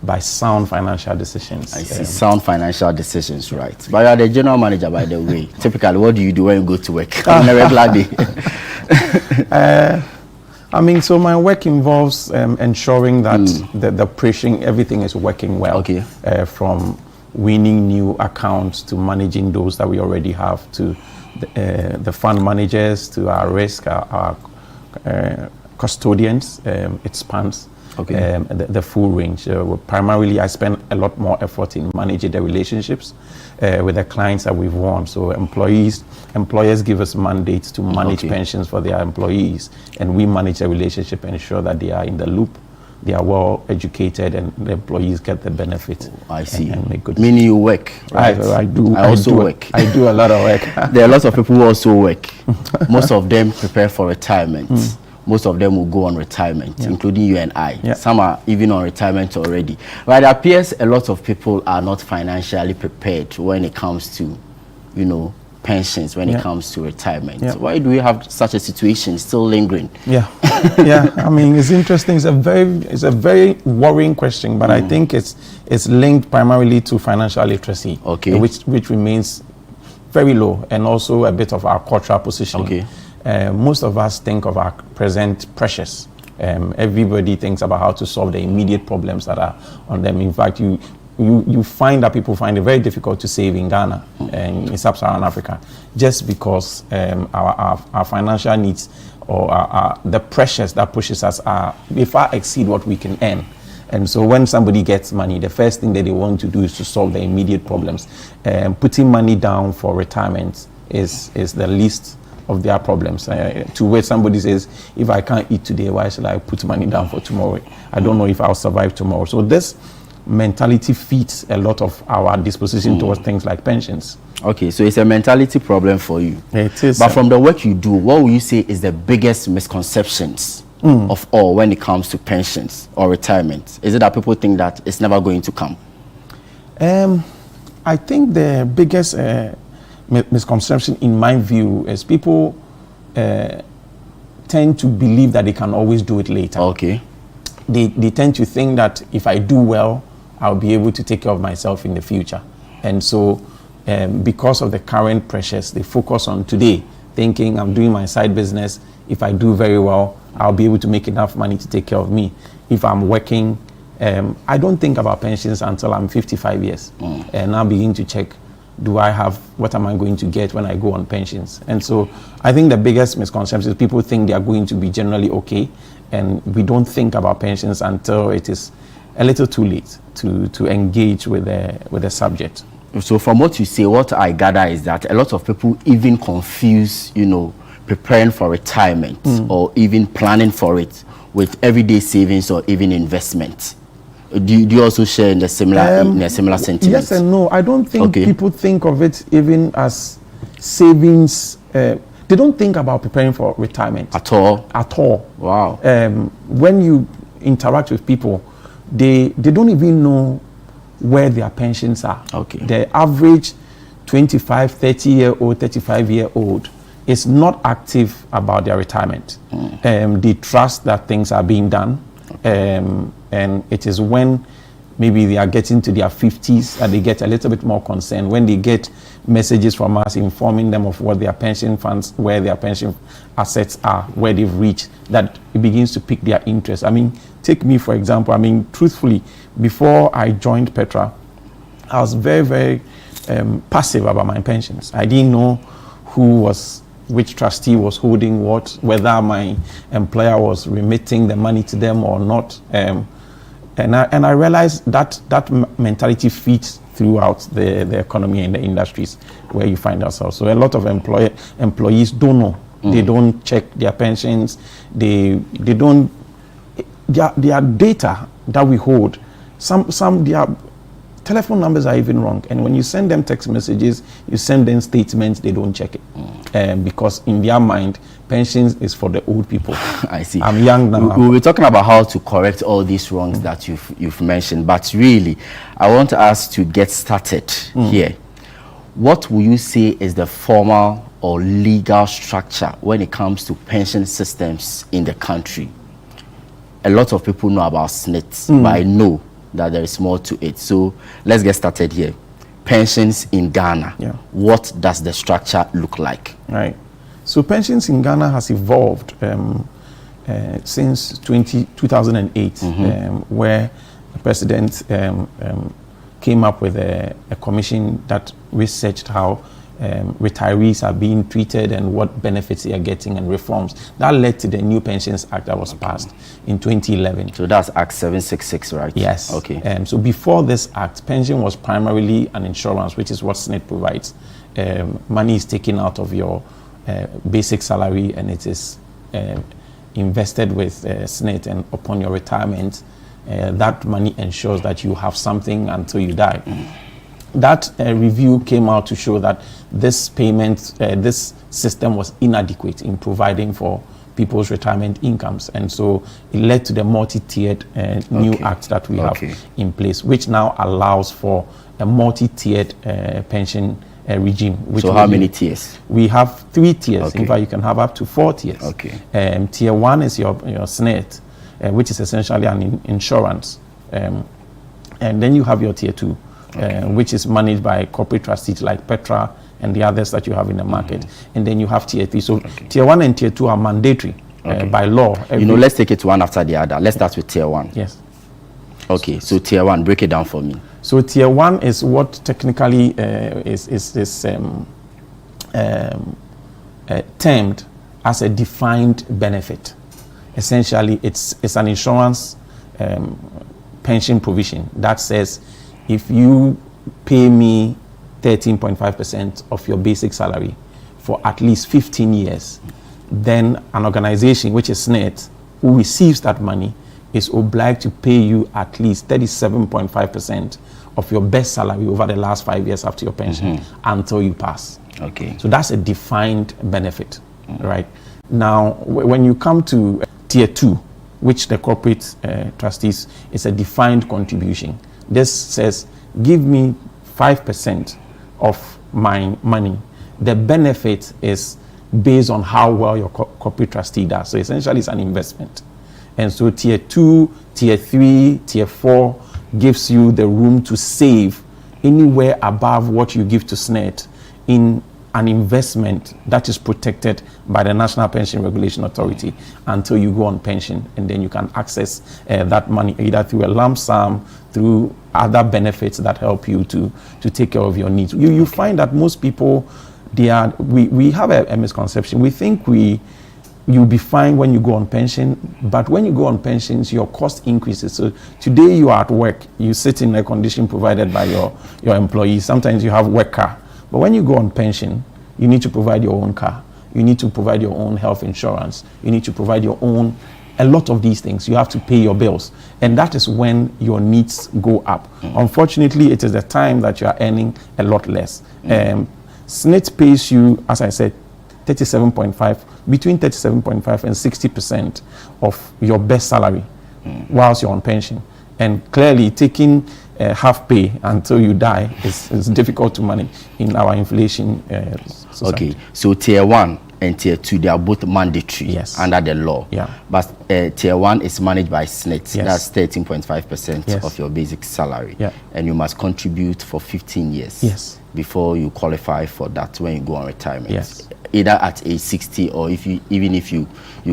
by sound financial decisions. I see, sound financial decisions, right. But you are the general manager, by the way. Typically, what do you do when you go to work on a regular day? I mean, so my work involves ensuring that the operation, everything is working well. Okay. From winning new accounts to managing those that we already have, to the fund managers, to our risk, our custodians. It spans the full range. Primarily, I spend a lot more effort in managing the relationships with the clients that we've won. So employers give us mandates to manage pensions for their employees, and we manage the relationship and ensure that they are in the loop, they are well educated, and the employees get the benefit. I see. And make good. Meaning you work, right? I do. I also work. I do a lot of work. There are lots of people who also work. Most of them prepare for retirement. Most of them will go on retirement, including you and I. Some are even on retirement already. But it appears a lot of people are not financially prepared when it comes to, you know, pensions, when it comes to retirement. So why do we have such a situation still lingering? I mean, it's interesting. It's a very worrying question, but I think it's linked primarily to financial literacy, which remains very low, and also a bit of our cultural positioning. Most of us think of our present pressures. Everybody thinks about how to solve the immediate problems that are on them. In fact, you find that people find it very difficult to save in Ghana and in sub-Saharan Africa, just because our financial needs, or the pressures that pushes us, they far exceed what we can earn. And so when somebody gets money, the first thing that they want to do is to solve the immediate problems. Putting money down for retirement is the least of their problems. To where somebody says, if I can't eat today, why should I put money down for tomorrow? I don't know if I'll survive tomorrow. So this mentality feeds a lot of our disposition towards things like pensions. Okay, so it's a mentality problem for you. It is. But from the work you do, what will you say is the biggest misconceptions of all when it comes to pensions or retirement? Is it that people think that it's never going to come? I think the biggest misconception, in my view, is people tend to believe that they can always do it later. They tend to think that if I do well, I'll be able to take care of myself in the future. And so because of the current pressures, they focus on today, thinking I'm doing my side business. If I do very well, I'll be able to make enough money to take care of me. If I'm working, I don't think about pensions until I'm 55 years. And I'll begin to check, what am I going to get when I go on pensions? And so I think the biggest misconception is people think they are going to be generally okay, and we don't think about pensions until it is a little too late to engage with the subject. So from what you say, what I gather is that a lot of people even confuse, you know, preparing for retirement or even planning for it with everyday savings or even investment. Do you also share in a similar sentiment? Yes and no. I don't think people think of it even as savings. They don't think about preparing for retirement at all. At all. Wow. When you interact with people, they don't even know where their pensions are. The average 25, 30-year-old, 35-year-old is not active about their retirement. They trust that things are being done. And it is when maybe they are getting to their 50s that they get a little bit more concerned, when they get messages from us informing them of what their pension funds, where their pension assets are, where they've reached, that it begins to pique their interest. I mean, take me for example. I mean, truthfully, before I joined Petra, I was very, very passive about my pensions. I didn't know which trustee was holding what, whether my employer was remitting the money to them or not. And I realized that mentality feeds throughout the economy and the industries where you find ourselves. So a lot of employees don't know. They don't check their pensions. They don't. Their data that we hold, their telephone numbers are even wrong. And when you send them text messages, you send them statements, they don't check it. Because in their mind, pensions is for the old people. I see. I'm young now. We'll be talking about how to correct all these wrongs that you've mentioned. But really, I want us to get started here. What will you say is the formal or legal structure when it comes to pension systems in the country? A lot of people know about SNIT, but I know that there is more to it. So let's get started here. Pensions in Ghana. Yeah. What does the structure look like? Right. So pensions in Ghana has evolved since 2008, where the president came up with a commission that researched how retirees are being treated and what benefits they are getting and reforms. That led to the new Pensions Act that was passed in 2011. So that's Act 766, right? Yes. Okay. So before this act, pension was primarily an insurance, which is what SNIT provides. Money is taken out of your basic salary and it is invested with SNIT, and upon your retirement, that money ensures that you have something until you die. That review came out to show that this payment, this system was inadequate in providing for people's retirement incomes. And so it led to the multi-tiered new act that we have in place, which now allows for a multi-tiered pension regime. Which so how many tiers? We have 3 tiers. In fact, you can have up to 4 tiers. Tier 1 is your SNIT, which is essentially an insurance. And then you have your Tier 2. Which is managed by corporate trustees like Petra and the others that you have in the market. And then you have Tier 3. So Tier 1 and Tier 2 are mandatory by law. Let's take it one after the other. Let's start with Tier 1. Yes. Okay, so Tier 1, break it down for me. So Tier 1 is what technically is termed as a defined benefit. Essentially, it's an insurance pension provision that says, if you pay me 13.5% of your basic salary for at least 15 years, then an organization, which is SNIT, who receives that money, is obliged to pay you at least 37.5% of your best salary over the last 5 years after your pension until you pass. Okay. So that's a defined benefit, right? Now, when you come to Tier 2, which the corporate trustees, is a defined contribution. This says, give me 5% of my money. The benefit is based on how well your corporate trustee does. So essentially, it's an investment. And so Tier 2, Tier 3, Tier 4 gives you the room to save anywhere above what you give to SNIT in an investment that is protected by the National Pension Regulation Authority until you go on pension, and then you can access that money either through a lump sum, through other benefits that help you to take care of your needs. You find that most people, we have a misconception. We think you'll be fine when you go on pension, but when you go on pensions, your cost increases. So today you are at work, you sit in a condition provided by your employees. Sometimes you have work car. But when you go on pension, you need to provide your own car. You need to provide your own health insurance. You need to provide your own, a lot of these things. You have to pay your bills. And that is when your needs go up. Unfortunately, it is the time that you are earning a lot less. SNIT pays you, as I said, 37.5, between 37.5 and 60% of your best salary whilst you're on pension. And clearly, taking half pay until you die is difficult to manage in our inflation society. Okay, so Tier 1 and Tier 2, they are both mandatory under the law. But Tier 1 is managed by SNIT. That's 13.5% of your basic salary. And you must contribute for 15 years before you qualify for that when you go on retirement. Either at age 60 or even if you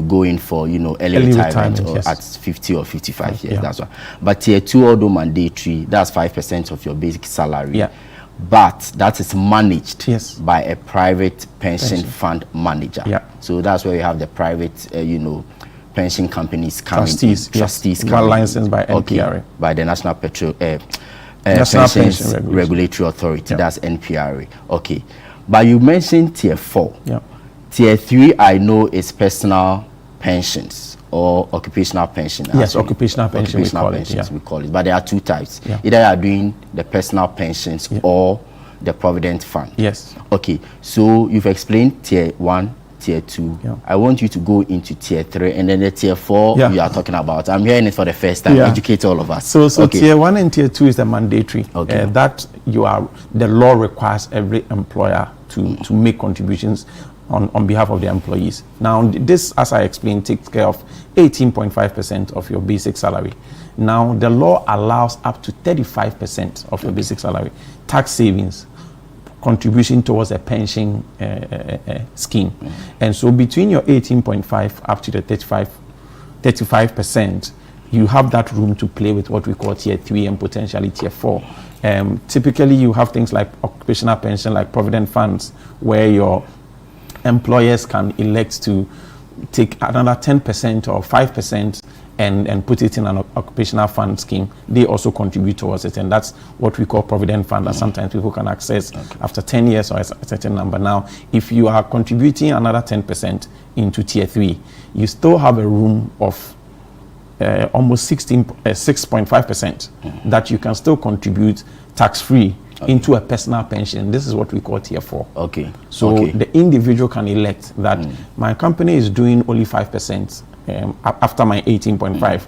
go in for early retirement or at 50 or 55 years. That's why. But Tier 2, although mandatory, that's 5% of your basic salary. But that is managed by a private pension fund manager. So that's where you have the private pension companies coming, trustees coming, licensed by NPRA, by the National Pension Regulatory Authority. That's NPRA. Okay. But you mentioned Tier 4. Tier 3, I know, is personal pensions or occupational pension. Yes, occupational pension, we call it. But there are 2 types. Either you are doing the personal pensions or the Provident Fund. Okay, so you've explained Tier 1, Tier 2. I want you to go into Tier 3, and then the Tier 4 you are talking about. I'm hearing it for the first time. Educate all of us. So Tier 1 and Tier 2 is the mandatory. That the law requires every employer to make contributions on behalf of their employees. Now, this, as I explained, takes care of 18.5% of your basic salary. Now, the law allows up to 35% of your basic salary, tax savings, contribution towards a pension scheme. And so between your 18.5 up to the 35%, you have that room to play with what we call tier 3 and potentially tier 4. Typically, you have things like occupational pension, like provident funds, where your employers can elect to take another 10% or 5% and put it in an occupational fund scheme. They also contribute towards it, and that's what we call provident fund that sometimes people can access after 10 years or a certain number. Now, if you are contributing another 10% into tier 3, you still have a room of almost 6.5% that you can still contribute tax-free into a personal pension. This is what we call tier 4. Okay. So the individual can elect that my company is doing only 5% after my 18.5.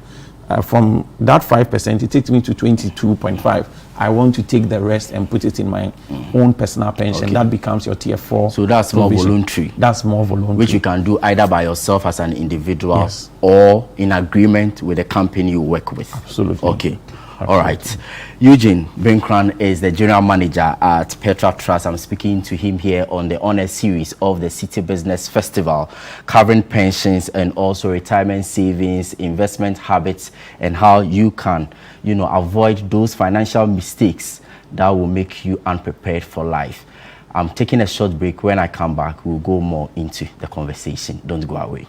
From that 5%, it takes me to 22.5. I want to take the rest and put it in my own personal pension. That becomes your tier 4. So that's more voluntary. That's more voluntary. Which you can do either by yourself as an individual or in agreement with the company you work with. Absolutely. Okay. All right. Eugene Benkran is the general manager at Petra Trust. I'm speaking to him here on the honor series of the City Business Festival, covering pensions and also retirement savings, investment habits, and how you can, avoid those financial mistakes that will make you unprepared for life. I'm taking a short break. When I come back, we'll go more into the conversation. Don't go away.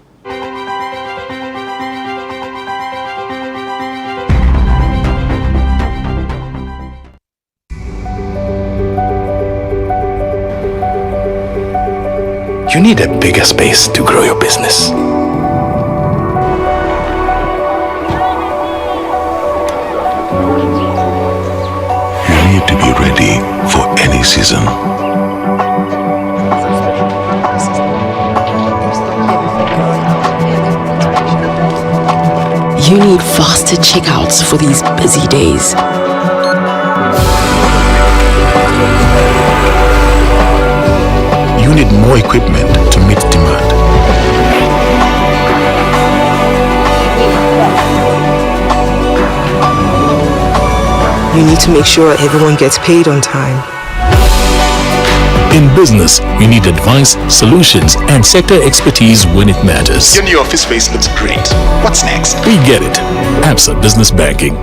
You need a bigger space to grow your business. You need to be ready for any season. You need faster checkouts for these busy days. You need more equipment to meet demand. You need to make sure everyone gets paid on time. In business, we need advice, solutions, and sector expertise when it matters. Your new office space looks great. What's next? We get it. Absa Business Banking.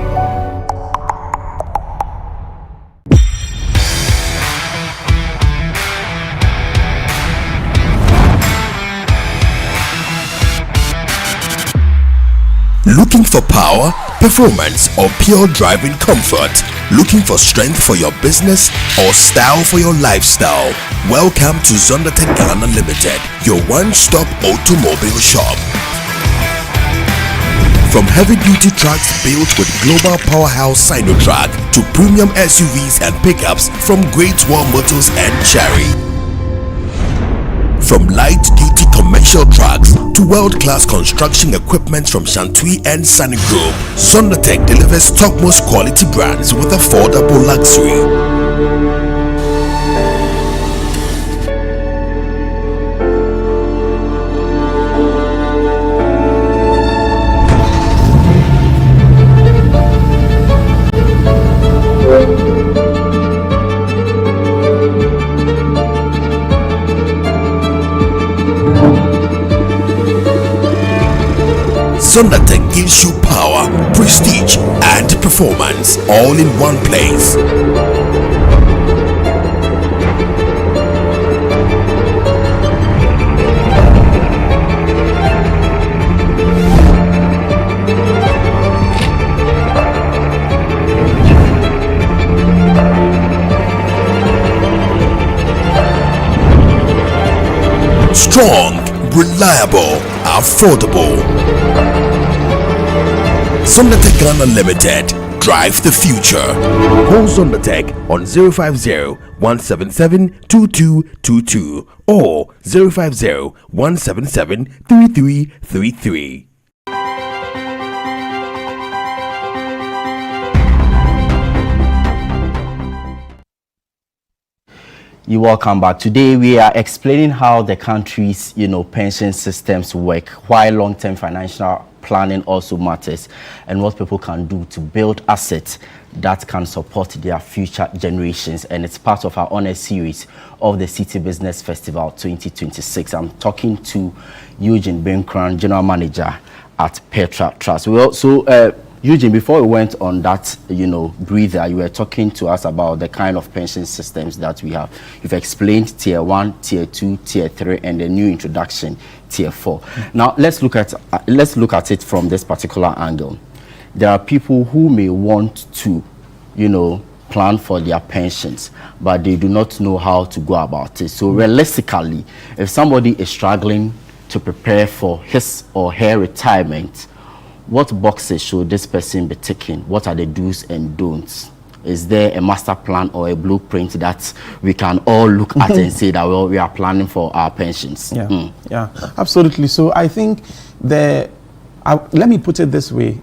Looking for power, performance, or pure driving comfort? Looking for strength for your business or style for your lifestyle? Welcome to Zondertech Ghana Limited, your one-stop automobile shop. From heavy-duty trucks built with global powerhouse Sinotrack to premium SUVs and pickups from Great Wall Motors and Cherry. From light-duty commercial trucks to world-class construction equipment from Shantui and Sunny Group, Zondertech delivers top-most quality brands with affordable luxury. Zondertech gives you power, prestige, and performance all in one place. Strong, reliable, affordable. Zondertech Ghana Limited. Drive the future. Call Zondertech on 050-177-2222 or 050-177-3333. You're welcome back. Today we are explaining how the country's pension systems work, why long-term financial planning also matters, and what people can do to build assets that can support their future generations. And it's part of our honor series of the City Business Festival 2026. I'm talking to Eugene Benkran, General Manager at Petra Trust. We also, Eugene, before we went on that, breather, you were talking to us about the kind of pension systems that we have. You've explained tier 1, tier 2, tier 3, and the new introduction, tier 4. Now, let's look at it from this particular angle. There are people who may want to, plan for their pensions, but they do not know how to go about it. So realistically, if somebody is struggling to prepare for his or her retirement, what boxes should this person be ticking? What are the do's and don'ts? Is there a master plan or a blueprint that we can all look at and say that, well, we are planning for our pensions? Yeah, absolutely. So I think let me put it this way.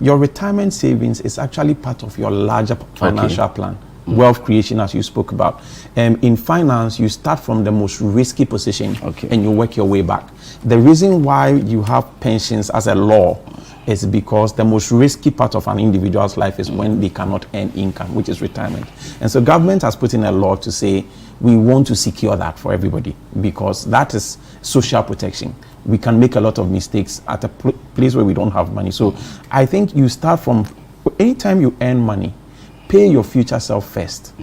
Your retirement savings is actually part of your larger financial plan. Wealth creation, as you spoke about. In finance, you start from the most risky position and you work your way back. The reason why you have pensions as a law is because the most risky part of an individual's life is when they cannot earn income, which is retirement. And so government has put in a law to say we want to secure that for everybody, because that is social protection. We can make a lot of mistakes at a place where we don't have money. So I think you start from, anytime you earn money, pay your future self first,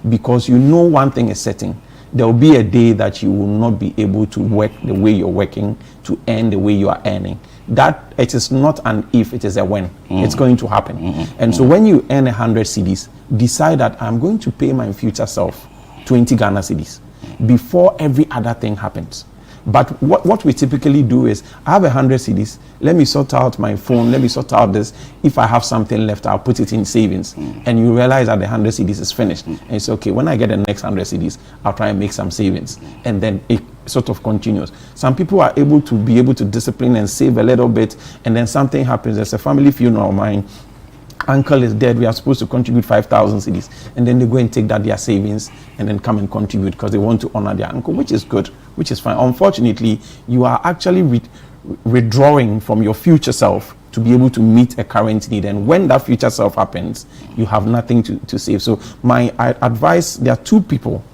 because one thing is certain. There will be a day that you will not be able to work the way you're working to earn the way you are earning. That it is not an if, it is a when. It's going to happen. And so when you earn 100 cedis, decide that I'm going to pay my future self 20 Ghana cedis before every other thing happens. But what we typically do is, I have 100 cedis, let me sort out my phone, let me sort out this. If I have something left, I'll put it in savings. And you realize that the 100 cedis is finished. And it's okay, when I get the next 100 cedis, I'll try and make some savings. And then it sort of continues. Some people are able to discipline and save a little bit, and then something happens. There's a family funeral of mine. Uncle is dead, we are supposed to contribute 5,000 cedis, and then they go and take that their savings and then come and contribute because they want to honor their uncle, which is good, which is fine. Unfortunately, you are actually withdrawing from your future self to be able to meet a current need, and when that future self happens, you have nothing to save. So my advice, there are two people.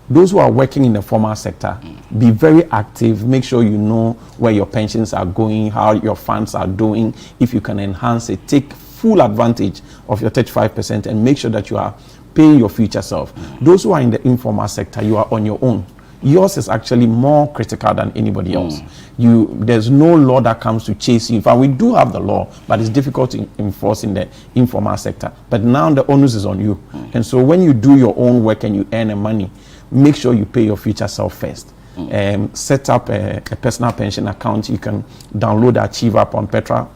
Those who are working in the formal sector, be very active. Make sure you know where your pensions are going, how your funds are doing. If you can enhance it, take full advantage of your 35% and make sure that you are paying your future self. Those who are in the informal sector, you are on your own. Yours is actually more critical than anybody else. There's no law that comes to chase you. In fact, we do have the law, but it's difficult to enforce in the informal sector. But now the onus is on you. And so when you do your own work and you earn the money, make sure you pay your future self first. Set up a personal pension account. You can download the Achieve app on Petra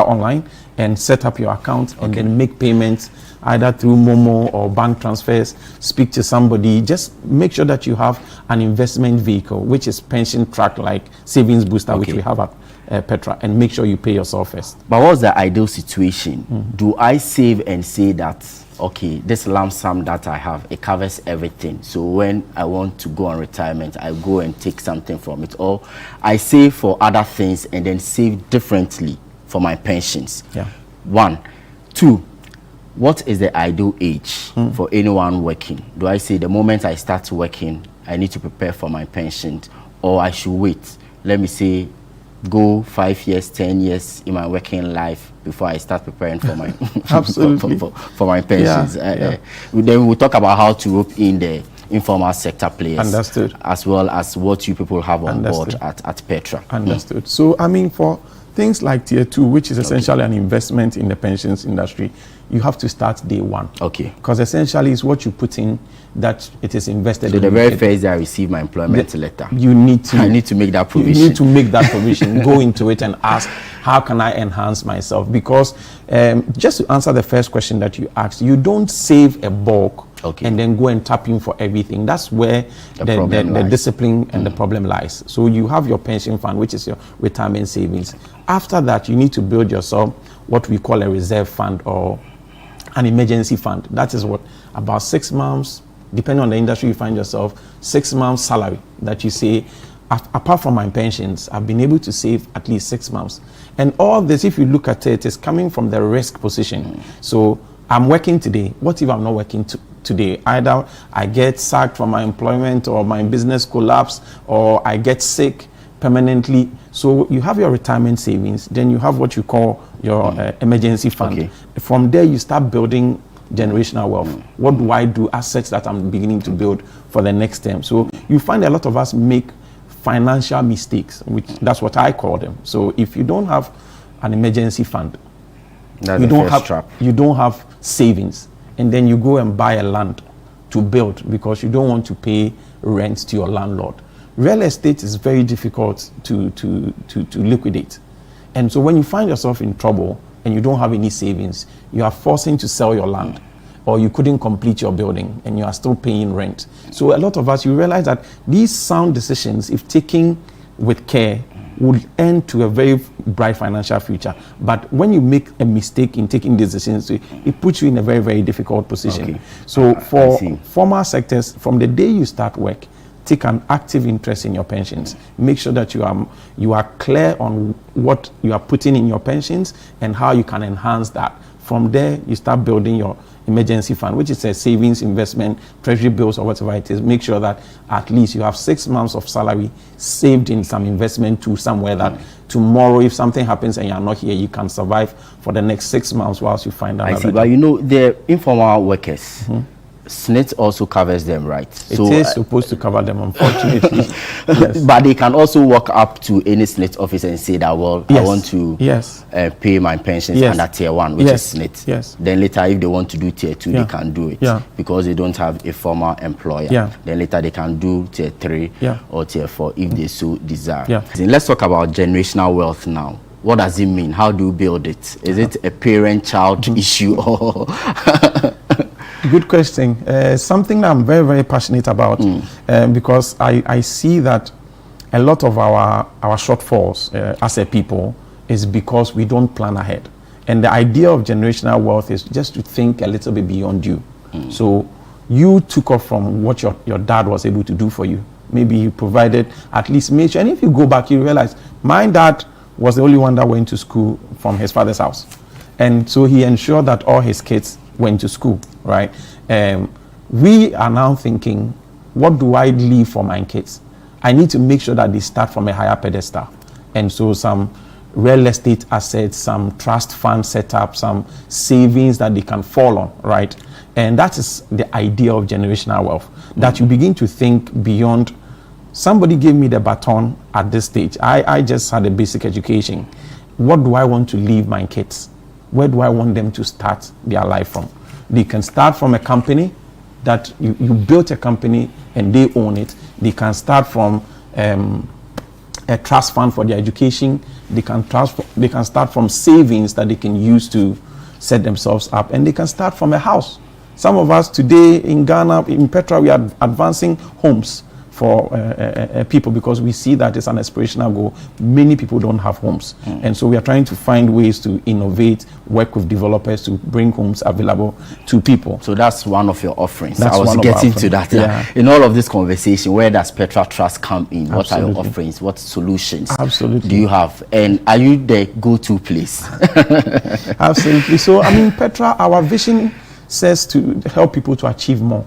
Online and set up your account and then make payments either through Momo or bank transfers. Speak to somebody. Just make sure that you have an investment vehicle, which is pension track like Savings Booster, which we have at Petra, and make sure you pay yourself first. But what's the ideal situation? Do I save and say that, okay, this lump sum that I have, it covers everything, so when I want to go on retirement, I go and take something from it, or I save for other things and then save differently for my pensions? 1. 2, what is the ideal age for anyone working? Do I say the moment I start working, I need to prepare for my pension, or I should wait? Let me say, go 5 years, 10 years in my working life before I start preparing for my absolutely for my pensions. Then we'll talk about how to rope in the informal sector players. Understood. As well as what you people have on board at Petra. Understood. So I mean, for things like tier 2, which is essentially an investment in the pensions industry, you have to start day one. Because essentially it's what you put in that it is invested in. So the very first day I receive my employment letter, I need to make that provision. You need to make that provision. Go into it and ask, how can I enhance myself? Because just to answer the first question that you asked, you don't save a bulk and then go and tap in for everything. That's where the discipline and the problem lies. So you have your pension fund, which is your retirement savings. After that, you need to build yourself what we call a reserve fund or an emergency fund. That is what, about 6 months, depending on the industry you find yourself, 6 months salary that you say, apart from my pensions, I've been able to save at least 6 months. And all this, if you look at it, is coming from the risk position. So I'm working today. What if I'm not working today? Either I get sacked from my employment, or my business collapse, or I get sick permanently. So you have your retirement savings, then you have what you call your emergency fund. Okay. From there, you start building generational wealth. What do I do? Assets that I'm beginning to build for the next term. So you find a lot of us make financial mistakes, which that's what I call them. So if you don't have an emergency fund, you don't have savings, and then you go and buy a land to build because you don't want to pay rent to your landlord. Real estate is very difficult to liquidate. And so when you find yourself in trouble and you don't have any savings, you are forcing to sell your land, or you couldn't complete your building and you are still paying rent. So a lot of us, you realize that these sound decisions, if taken with care, would end to a very bright financial future. But when you make a mistake in taking these decisions, it puts you in a very, very difficult position. Okay. So for formal sectors, from the day you start work, take an active interest in your pensions. Make sure that you are clear on what you are putting in your pensions and how you can enhance that. From there, you start building your emergency fund, which is a savings, investment, treasury bills, or whatever it is. Make sure that at least you have 6 months of salary saved in some investment to somewhere that tomorrow, if something happens and you're not here, you can survive for the next 6 months whilst you find another job. But you know, the informal workers, SNIT also covers them, right? It is supposed to cover them, unfortunately. Yes. But they can also walk up to any SNIT office and say that, well, I want to pay my pensions under tier 1, which is SNIT. Yes. Then later, if they want to do tier 2, they can do it because they don't have a formal employer. Then later, they can do tier 3 or tier 4 if they so desire. Let's talk about generational wealth now. What does it mean? How do you build it? Is it a parent-child issue or... Good question. Something that I'm very, very passionate about because I see that a lot of our shortfalls as a people is because we don't plan ahead. And the idea of generational wealth is just to think a little bit beyond you. So you took off from what your dad was able to do for you. Maybe he provided at least major. And if you go back, you realize my dad was the only one that went to school from his father's house. And so he ensured that all his kids went to school, right? We are now thinking, what do I leave for my kids? I need to make sure that they start from a higher pedestal. And so some real estate assets, some trust fund setup, some savings that they can fall on, right? And that is the idea of generational wealth, that you begin to think beyond. Somebody gave me the baton at this stage. I just had a basic education. What do I want to leave my kids? Where do I want them to start their life from? They can start from a company that you built a company and they own it. They can start from a trust fund for their education. They can start from savings that they can use to set themselves up, and they can start from a house. Some of us today in Ghana, in Petra, we are advancing homes for people because we see that it's an aspirational goal. Many people don't have homes. And so we are trying to find ways to innovate, work with developers to bring homes available to people. So that's one of your offerings. I was getting to that. In all of this conversation, where does Petra Trust come in? What are your offerings? What solutions do you have? And are you the go-to place? Absolutely. So, I mean, Petra, our vision says to help people to achieve more.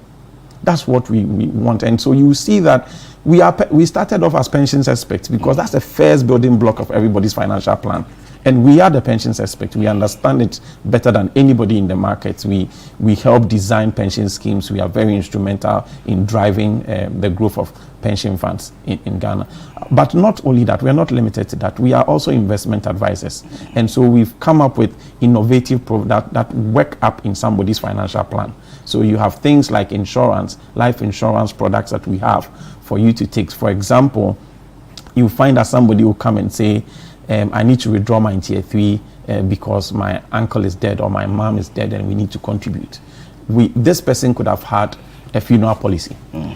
That's what we want. And so you see that we started off as pensions experts because that's the first building block of everybody's financial plan. And we are the pensions experts. We understand it better than anybody in the market. We help design pension schemes. We are very instrumental in driving the growth of pension funds in Ghana. But not only that, we are not limited to that. We are also investment advisors. And so we've come up with innovative products that work up in somebody's financial plan. So you have things like insurance, life insurance products that we have for you to take. For example, you find that somebody will come and say, I need to withdraw my tier 3 because my uncle is dead or my mom is dead and we need to contribute. This person could have had a funeral policy,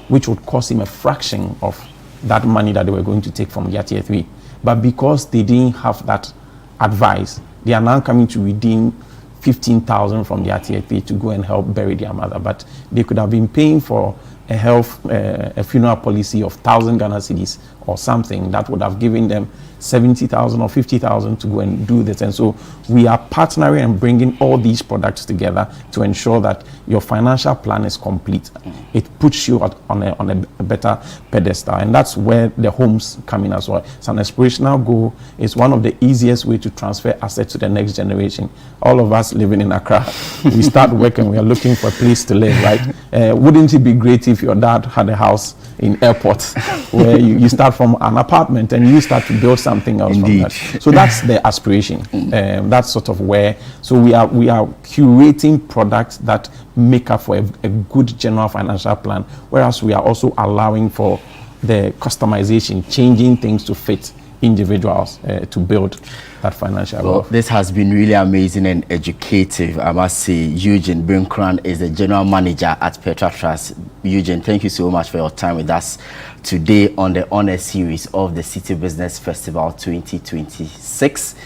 which would cost him a fraction of that money that they were going to take from their tier 3. But because they didn't have that advice, they are now coming to redeem 15,000 from their tier 3 to go and help bury their mother. But they could have been paying for a funeral policy of 1,000 Ghana cedis or something that would have given them 70,000 or 50,000 to go and do this. And so we are partnering and bringing all these products together to ensure that your financial plan is complete. It puts you on a better pedestal, and that's where the homes come in as well. It's an aspirational goal. It's one of the easiest way to transfer assets to the next generation. All of us living in Accra, we start working, we are looking for a place to live, right? Wouldn't it be great if your dad had a house in airport where you start from an apartment and you start to build something else? Indeed. From that. So that's the aspiration. That's sort of where, so we are curating products that make up for a good general financial plan, whereas we are also allowing for the customization, changing things to fit individuals to build that financial wealth. This has been really amazing and educative. I must say, Eugene Brinkran is the general manager at Petra Trust. Eugene, thank you so much for your time with us today on the Honor Series of the City Business Festival 2026.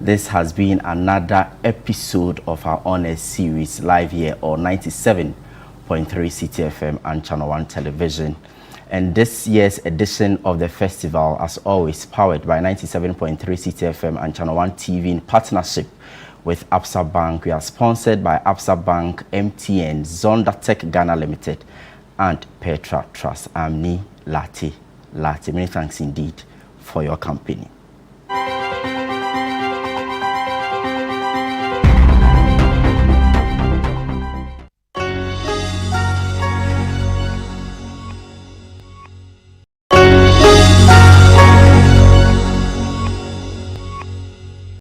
This has been another episode of our Honor Series live here on 97.3 City FM and Channel 1 Television. And this year's edition of the festival, as always, powered by 97.3 City FM and Channel 1 TV in partnership with Absa Bank. We are sponsored by Absa Bank, MTN, Zondatech Ghana Limited, and Petra Trust. I'm Ni Lati. Many thanks indeed for your company.